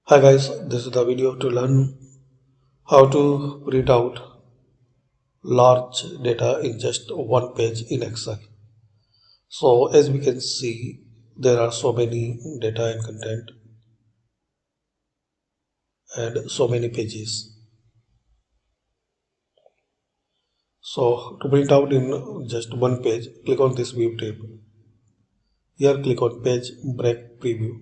Hi guys, this is the video to learn how to print out large data in just one page in Excel. So as we can see, there are so many data and content and so many pages. So to print out in just one page, click on this view tab. Here click on page break preview.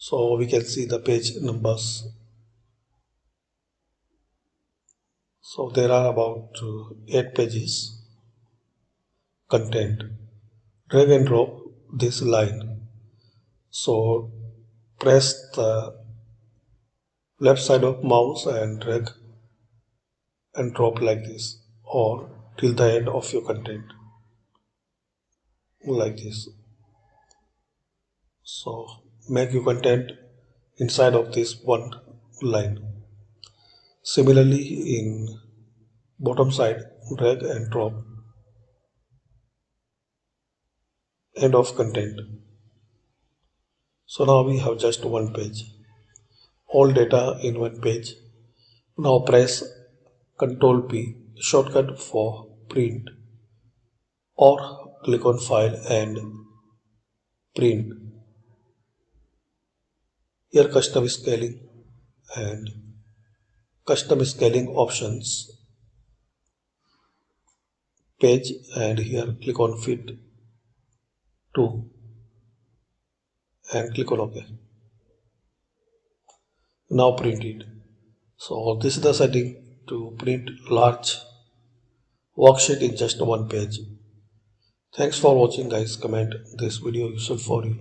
So we can see the page numbers. So there are about 8 pages content. Drag and drop this line. So press the left side of mouse and drag and drop like this, or till the end of your content like this. So make your content inside of this one line. Similarly, in bottom side, drag and drop end of content. So now we have just one page, all data in one page. Now press Ctrl P, shortcut for print, or click on file and print. Here custom scaling and custom scaling options page, and here click on fit to and click on OK. Now print it. So this is the setting to print large worksheet in just one page. Thanks for watching guys. Comment this video useful for you.